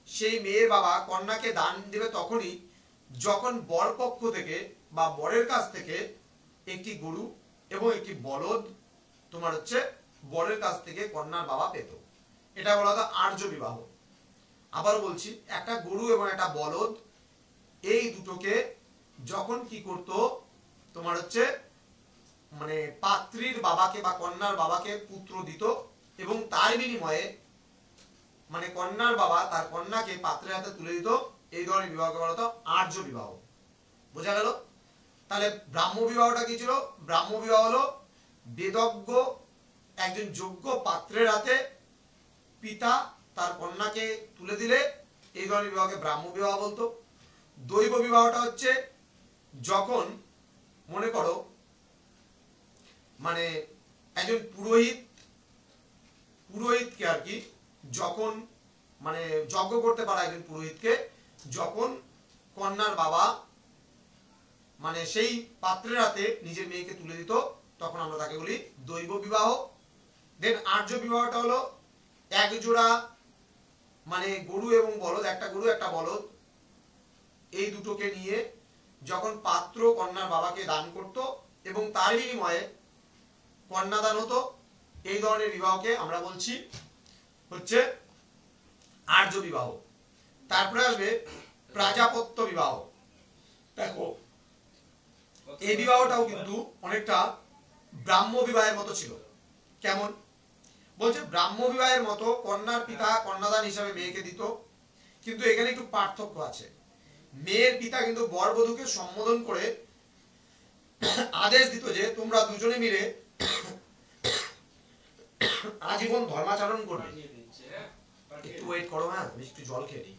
[SPEAKER 1] সেই মেয়ের বাবা কন্যাকে দান দেবে তখনই যখন বর পক্ষ থেকে বা বরের কাছ থেকে একটি গরু এবং একটি বলদ তোমার হচ্ছে বরের কাছ থেকে কন্যার বাবা পেত। এটা বলা হতো আর্য বিবাহ। আবার বলছি, একটা গরু এবং একটা বলদ এই দুটোকে যখন কি করত তোমার হচ্ছে মানে পাত্রীর বাবাকে বা কন্যার বাবাকে পুত্র দিত, এবং তার বিনিময়ে মানে কন্যার বাবা তার কন্যাকে পাত্রের হাতে তুলে দিত। এই ধরনের বিবাহকে বলা হতো আর্য বিবাহ। বোঝা গেল? তাহলে ব্রাহ্ম বিবাহটা কি ছিল? ব্রাহ্ম বিবাহ হলো বেদজ্ঞ একজন যোগ্য পাত্রের হাতে পিতা তার কন্যাকে তুলে দিলে এই ধরনের বিবাহকে ব্রাহ্ম বিবাহ বলতো। দৈব বিবাহটা হচ্ছে যখন মনে করো মানে একজন পুরোহিতকে আর কি যখন মানে যজ্ঞ করতে পারে একজন পুরোহিতকে, যখন কন্যার বাবা মানে সেই পাত্রের হাতে নিজের মেয়েকে তুলে দিত, তখন আমরা তাকে বলি দৈব বিবাহ। দেন আর্য বিবাহটা হলো একজোড়া মানে গরু এবং বলদ, একটা গরু একটা বলদ, এই দুটোকে নিয়ে যখন পাত্র কন্যার বাবাকে দান করত এবং তার বিনিময়ে কন্যাদান হতো, এই ধরনের বিবাহকে আমরা বলছি হচ্ছে আর্য বিবাহ। তারপরে আসবে প্রাজাপত্য বিবাহ। দেখো এই বিবাহটাও কিন্তু অনেকটা ব্রাহ্ম বিবাহের মতো ছিল। কেমন বলছে, ব্রাহ্ম বিবাহের মতো কন্যার পিতা কন্যাদান হিসাবে মেয়েকে দিত, কিন্তু এখানে একটু পার্থক্য আছে। মেয়ের পিতা কিন্তু বরবধূকে সম্বোধন করে আদেশ দিত যে তোমরা দুজনে মিলে আজীবন ধর্মাচরণ করবে। একটু ওয়েট করো, হ্যাঁ আমি একটু জল খেয়ে নিই।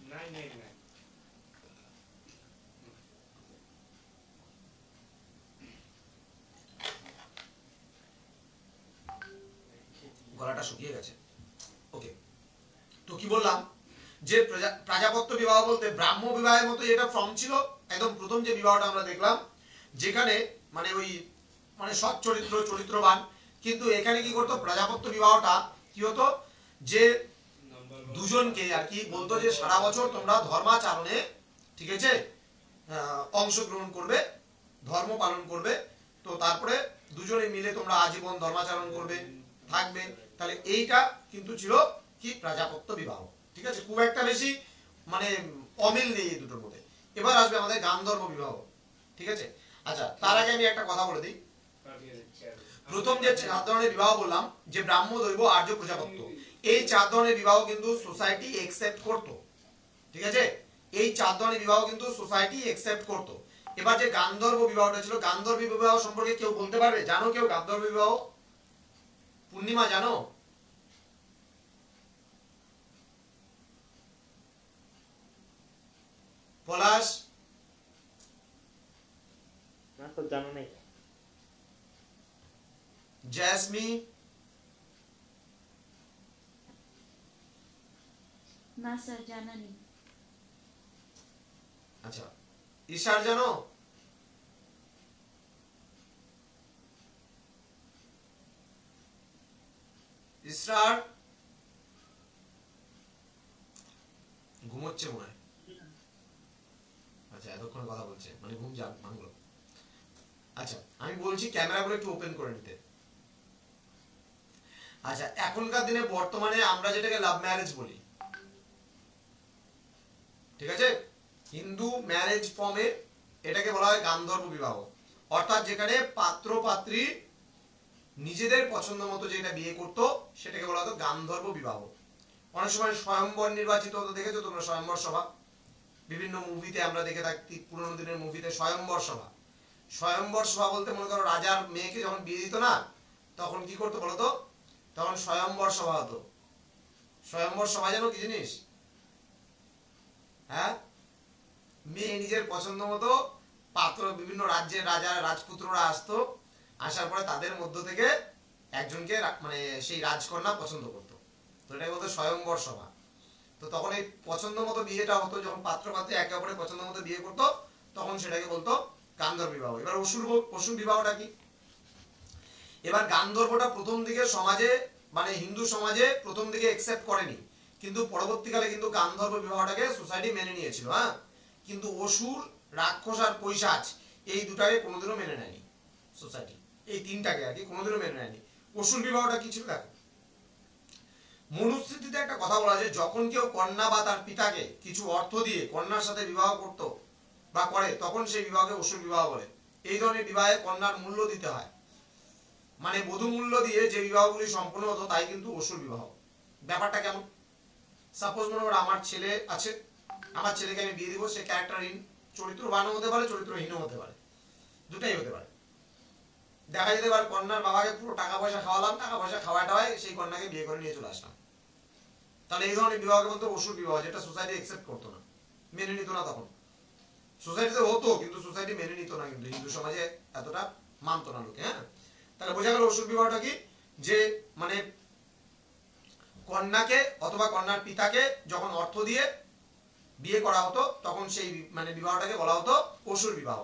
[SPEAKER 1] গলাটা শুকিয়ে গেছে। ওকে, তো কি বললাম যে প্রাজাপত্য বিবাহ বলতে ব্রাহ্ম বিবাহের মতো এটা ফর্ম ছিল। একদম প্রথম যে বিবাহটা আমরা দেখলাম, যেখানে মানে ওই মানে সৎ চরিত্রবান, কিন্তু এখানে কি করতো, প্রজাপত্য বিবাহটা কি হতো যে দুজনকে আর কি বলতো যে সারা বছর তোমরা ধর্মাচরণে, ঠিক আছে, অংশগ্রহণ করবে, ধর্ম পালন করবে, তো তারপরে দুজনে মিলে তোমরা আজীবন ধর্মাচরণ করবে, থাকবে। তাহলে এইটা কিন্তু ছিল কি প্রাজাপত্য বিবাহ। ঠিক আছে, খুব একটা বেশি মানে অমিল নেই এই দুটোর মধ্যে। এবার আসবে আমাদের গান্ধর্ব বিবাহ। ঠিক আছে, আচ্ছা তার আগে আমি একটা কথা বলে দিই। প্রথম যে 4 ধরনের বিবাহ বললাম, যে ব্রাহ্ম, দৈব, আর্য, প্রজাপত্য, এই 4 ধরনের বিবাহ কিন্তু সোসাইটি একসেপ্ট করত। ঠিক আছে, এই 4 ধরনের বিবাহ কিন্তু সোসাইটি একসেপ্ট করত। এবার যে গান্ধর্ব বিবাহটা ছিল, গান্ধর্ব বিবাহ সম্পর্কে কেউ বলতে পারবে? জানো কেউ গান্ধর্ব বিবাহ? পূর্ণিমা জানো? পলাশ?
[SPEAKER 2] না তো জানো নাই।
[SPEAKER 1] জেসমি?
[SPEAKER 3] না স্যার জানা নেই।
[SPEAKER 1] আচ্ছা, ঈশার জানো? ইসরার? ঘুমোচ্ছে মনে হয়। আচ্ছা এতক্ষণ কথা বলছে মানে ঘুম ভাঙলো। আচ্ছা আমি বলছি ক্যামেরাগুলো একটু ওপেন করে নিতে। আচ্ছা, এখনকার দিনে বর্তমানে আমরা যেটাকে লাভ ম্যারেজ বলি, ঠিক আছে, হিন্দু ম্যারেজ ফর্মে এটাকে বলা হয় গান্ধর্ব বিবাহ। অর্থাৎ যেখানে পাত্র পাত্রী নিজেদের পছন্দ মতো যেটা বিয়ে করতো সেটাকে বলা হতো গান্ধর্ব বিবাহ। অনেক সময় স্বয়ম্বর নির্বাচিত হতো, দেখেছো তোমরা স্বয়ম্বর সভা? বিভিন্ন মুভিতে আমরা দেখে থাকি, পুরোনো দিনের মুভিতে স্বয়ম্বর সভা। স্বয়ম্বর সভা বলতে মনে করো রাজার মেয়েকে যখন বিয়ে দিত না, তখন কি করতো বলতো, তখন স্বয়ম্বর সভা হতো। স্বয়ম্বর সভা জানো কি জিনিস? হ্যাঁ, মেয়ে নিজের পছন্দ মতো পাত্র, বিভিন্ন রাজ্যের রাজা রাজপুত্ররা আসতো, আসার পরে তাদের মধ্য থেকে একজনকে মানে সেই রাজকন্যা পছন্দ করতো, তো এটাকে বলতো স্বয়ম্বর সভা। তো তখন এই পছন্দ মতো বিয়েটা হতো, যখন পাত্র পাত্রী একে অপরের পছন্দ মতো বিয়ে করতো তখন সেটাকে বলতো গান্ধর্ব বিবাহ। এবার অসুর বিবাহটা কি? এবার গান্ধর্বটা প্রথম দিকে সমাজে মানে হিন্দু সমাজে প্রথম দিকে একসেপ্ট করেনি, কিন্তু পরবর্তীকালে কিন্তু গান্ধর্ব বিবাহটাকে সোসাইটি মেনে নিয়েছিল। হ্যাঁ, কিন্তু অসুর, রাক্ষস আর পৈশাচ এই দুটাকে কোনোদিনও মেনে নেয়নি সোসাইটি, এই তিনটাকে আর কি কোনোদিনও মেনে নেয়নি। অসুর বিবাহটা কি ছিল দেখো। মনুস্মৃতিতে একটা কথা বলা যায়, যখন কেউ কন্যা বা তার পিতাকে কিছু অর্থ দিয়ে কন্যার সাথে বিবাহ করত বা করে, তখন সেই বিবাহকে অসুর বিবাহ বলে। এই ধরনের বিবাহে কন্যার মূল্য দিতে হয়, মানে বধূ মূল্য দিয়ে যে বিবাহগুলি সম্পন্ন হতো তাই কিন্তু অসুর বিবাহ। ব্যাপারটা কেমন? সাপোজ মনে করো আমার ছেলে আছে, আমার ছেলেকে আমি বিয়ে দিব, সে ক্যারেক্টারহীন, চরিত্রবানও হতে পারে, চরিত্রহীনও হতে পারে, দুটাই হতে পারে। দেখা যেতে পারে কন্যার বাবাকে পুরো টাকা পয়সা খাওয়ালাম, টাকা পয়সা খাওয়াটায় সেই কন্যাকে বিয়ে করে নিয়ে চলে আসলাম, তাহলে এই ধরনের বিবাহকে বলতো অসুর বিবাহ, যেটা সোসাইটি একসেপ্ট করতো না, মেনে নিত না। তখন সোসাইটিতে হতো কিন্তু সোসাইটি মেনে নিত না, কিন্তু হিন্দু সমাজে এতটা মানতো না লোকে। হ্যাঁ, তাহলে বোঝা গেল অসুর বিবাহটা কি, যে মানে কন্যাকে অথবা কন্যার পিতাকে যখন অর্থ দিয়ে বিয়ে করা হতো তখন সেই মানে বিবাহটাকে বলা হতো অসুর বিবাহ।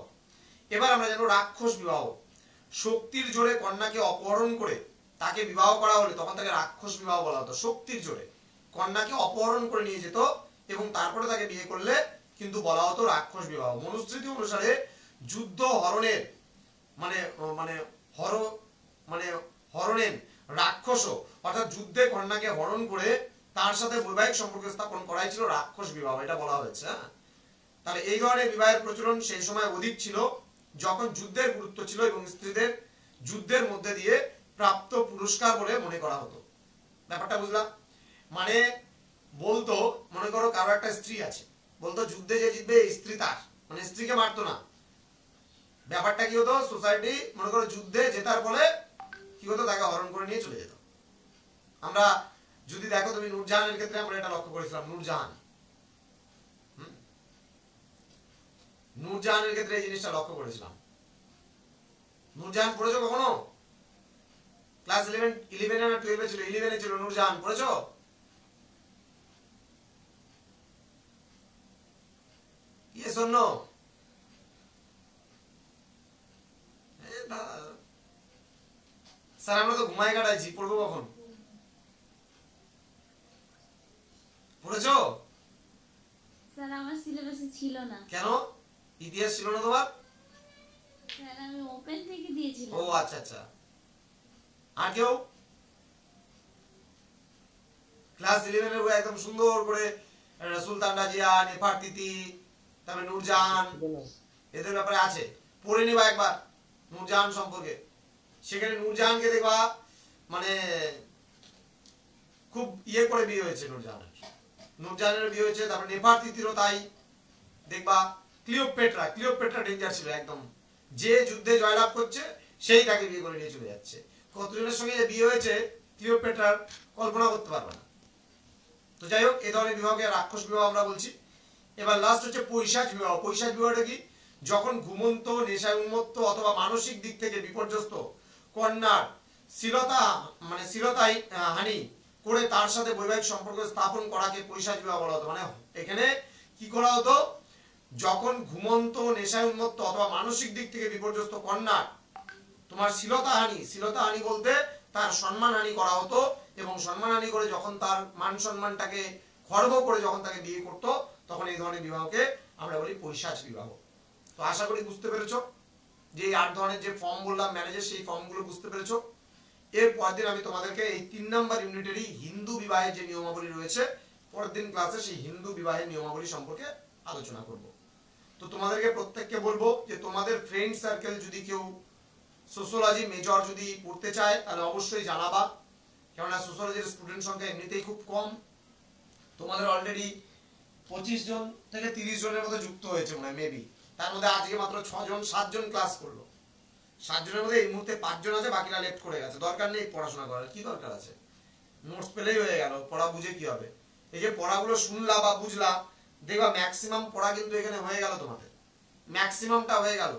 [SPEAKER 1] এবার আমরা জানবো রাক্ষস বিবাহ। শক্তির জোরে কন্যাকে অপহরণ করে তাকে বিবাহ করা হলে তখন তাকে রাক্ষস বিবাহ বলা হতো, শক্তির জোরে। কন্যাকে অপহরণ করে নিয়ে যেত এবং তারপরে তাকে বিয়ে করলে কিন্তু বলা হতো রাক্ষস বিবাহ। মনুস্মৃতি অনুসারে যুদ্ধ হরণের মানে মানে হর মানে হরণের রাক্ষস অর্থাৎ যুদ্ধে কন্যাকে হরণ করে তার সাথে বৈবাহিক সম্পর্ক স্থাপন করাই ছিল রাক্ষস বিবাহ, এটা বলা হয়েছে। তাহলে এই ধরনের বিবাহের প্রচলন সেই সময় অধিক ছিল যখন যুদ্ধের গুরুত্ব ছিল এবং স্ত্রীদের যুদ্ধের মধ্যে দিয়ে প্রাপ্ত পুরস্কার বলে মনে করা হতো। ব্যাপারটা বুঝলাম? মানে বলতো, মনে করো কারো একটা স্ত্রী আছে, বলতো যুদ্ধে যে জিতবে স্ত্রী তার, মানে স্ত্রীকে মারতো না। ব্যাপারটা কি হতো, সোসাইটি মনে করো যুদ্ধে জেতার ফলে কি হতো, তাকে হরণ করে নিয়ে চলে যেত। আমরা যদি দেখো তুমি নূরজাহানের ক্ষেত্রে আমরা এটা লক্ষ্য করেছিলাম। নূরজাহানের ক্ষেত্রে এই জিনিসটা লক্ষ্য করেছিলাম। নূরজাহান পড়েছো কখনো? ক্লাস 11 না 12 ছিল, 11 ছিল নূরজাহান, পড়েছো? Yes or no? স্যার আমরা তো ঘুমায় কাটাইছি, পড়বো কখন? পড়েছো?
[SPEAKER 3] স্যার আমার সিলেবাসে ছিল না।
[SPEAKER 1] কেন? ইতিহাস ছিল না তোমার?
[SPEAKER 3] স্যার আমি ওপেন থেকে দিয়েছিলাম।
[SPEAKER 1] ও আচ্ছা আচ্ছা। আর কেউ? ক্লাস 11 এর বই একদম সুন্দর করে সুলতান রাজিয়া, নেফারতিতি, তারপরে নূরজাহান এদের ব্যাপারে আছে, পড়ে নিবা একবার নূরজাহান সম্পর্কে। সেখানে নূরজাহানকে দেখবা মানে খুব ইয়ে করে বিয়ে হয়েছে নূরজাহানের বিয়ে হয়েছে। তারপরে নেফারতিতিরও তাই দেখবা। ক্লিওপেট্রা ডেঞ্জার ছিল একদম, যে যুদ্ধে জয়লাভ করছে সেই তাকে বিয়ে করে নিয়ে চলে যাচ্ছে। কতজনের সঙ্গে যে বিয়ে হয়েছে ক্লিওপেট্রার কল্পনা করতে পারবে না। তো যাই হোক, এই ধরনের বিবাহকে রাক্ষস বিবাহ আমরা বলছি। এবার লাস্ট হচ্ছে পৈশাচ বিবাহ। পৈশাচ বিবাহটা কি? যখন ঘুমন্ত, নেশায় উন্মত্ত অথবা মানসিক দিক থেকে বিপর্যস্ত কন্যার শ্লীলতায় হানি করে তার সাথে বৈবাহিক সম্পর্ক স্থাপন করাকে পৈশাচ বিবাহ বলা হতো। মানে এখানে কি করা হতো, যখন ঘুমন্ত, নেশায় উন্মত্ত অথবা মানসিক দিক থেকে বিপর্যস্ত কন্যার তোমার শ্লীলতাহানি বলতে তার সম্মানহানি করা হতো, এবং সম্মানহানি করে যখন তার মান সম্মানটাকে খর্ব করে যখন তাকে বিয়ে করতো, তখন এই ধরনের বিবাহকে আমরা বলি পৈশাচ বিবাহ। তো আশা করি বুঝতে পেরেছো যে এই 8 ধরনের যে ফর্ম বললাম ম্যারেজের, সেই ফর্মগুলো বুঝতে পেরেছো। এর পরের দিন আমি তোমাদেরকে এই 3 নাম্বার ইউনিটেরই হিন্দু বিবাহের যে নিয়মাবলী রয়েছে, পরের দিন ক্লাসে সেই হিন্দু বিবাহের নিয়মাবলী সম্পর্কে আলোচনা করব। তো তোমাদেরকে প্রত্যেককে বলবো যে তোমাদের ফ্রেন্ড সার্কেল যদি কেউ সোশিওলজি মেজর যদি পড়তে চায় তাহলে অবশ্যই জানাবা, কেননা সোশিওলজির স্টুডেন্ট সংখ্যা এমনিতেই খুব কম। তোমাদের অলরেডি 25 জন থেকে 30 জনের মতো যুক্ত হয়েছে মনে হয় মেবি, তার মধ্যে আজকে মাত্র 7 জন ক্লাস করলো। 7 জনের মধ্যে এই মুহূর্তে 5 জন আছে, বাকিরা লেফট করে গেছে। দরকার নেই পড়াশোনা করার, কি দরকার আছে? নোটস পেলেই হয়ে গেল, পড়া বুঝে কি হবে? এই যে পড়াগুলো শুনলা বা বুঝলা, দেখবা ম্যাক্সিমাম পড়া কিন্তু এখানে হয়ে গেল, তোমাদের ম্যাক্সিমামটা হয়ে গেল।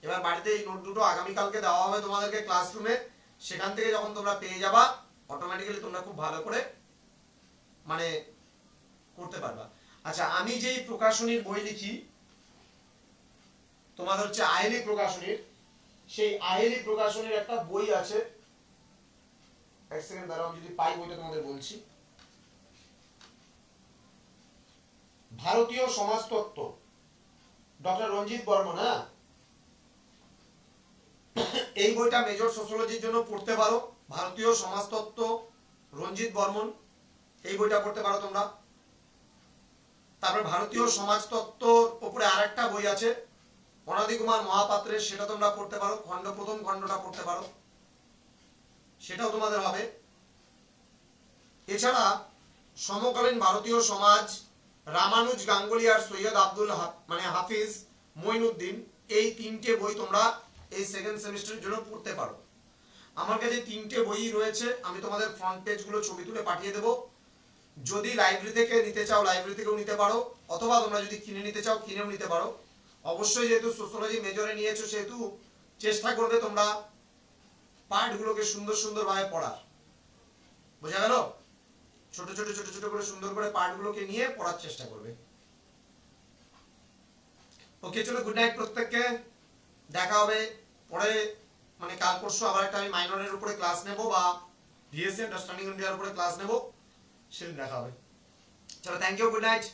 [SPEAKER 1] এবার বাড়িতে এই নোট দুটো আগামীকালকে দেওয়া হবে তোমাদেরকে ক্লাসরুমে, সেখান থেকে যখন তোমরা পেয়ে যাবা অটোমেটিক্যালি তোমরা খুব ভালো করে মানে করতে পারবা। আচ্ছা, আমি যেই প্রকাশনীর বই লিখি তোমাদের হচ্ছে আইলি প্রকাশনীর, সেই আইলি প্রকাশনীর একটা বই আছে, এক সেকেন্ড দাঁড়াও, আমি যদি পাই বইটা তোমাদের বলছি। ভারতীয় সমাজতত্ত্ব, ডক্টর রঞ্জিত বর্মন। হ্যাঁ, এই বইটা মেজর সোশিওলজির জন্য পড়তে পারো। ভারতীয় সমাজতত্ত্ব, রঞ্জিত বর্মন, এই বইটা পড়তে পারো তোমরা। তারপর ভারতীয় সমাজতত্ত্বর উপরে আরেকটা বই আছে অনাদি কুমার মহাপাত্রের, সেটা তোমরা পড়তে পারো। প্রথম খণ্ডটা পড়তে পারো, সেটাও তোমাদের হবে। এছাড়া সমকালীন ভারতীয় সমাজ, রামানুজ গাঙ্গুলি আর সৈয়দ আব্দুল হাফিজ মঈনুদ্দিন, এই 3টে বই তোমরা এই সেকেন্ড সেমিস্টারের জন্য পড়তে পারো। আমার কাছে 3টে বই রয়েছে, আমি তোমাদের ফ্রন্ট পেজগুলো ছবি তুলে পাঠিয়ে দেবো। যদি লাইব্রেরি থেকে নিতে চাও লাইব্রেরি থেকেও নিতে পারো, অথবা তোমরা যদি কিনে নিতে চাও কিনেও নিতে পারো। অবশ্যই যেহেতু সোশিওলজি মেজরে নিয়েছো সেহেতু চেষ্টা করবে তোমরা পার্টগুলোকে সুন্দর সুন্দর ভাবে পড়ার। বোঝা গেল? ছোট ছোট ছোট ছোট করে সুন্দর করে পার্টগুলোকে নিয়ে পড়ার চেষ্টা করবে। ওকে, চলো গুড নাইট প্রত্যেককে, দেখা হবে পরে, মানে কাল পরশু আবার একটা আমি মাইনরের উপরে ক্লাস নেব বা ভিএসসি আন্ডারস্ট্যান্ডিং ইন্ডিয়ার উপরে ক্লাস নেব। সেদিন দেখা হবে। চলো, থ্যাংক ইউ, গুড নাইট।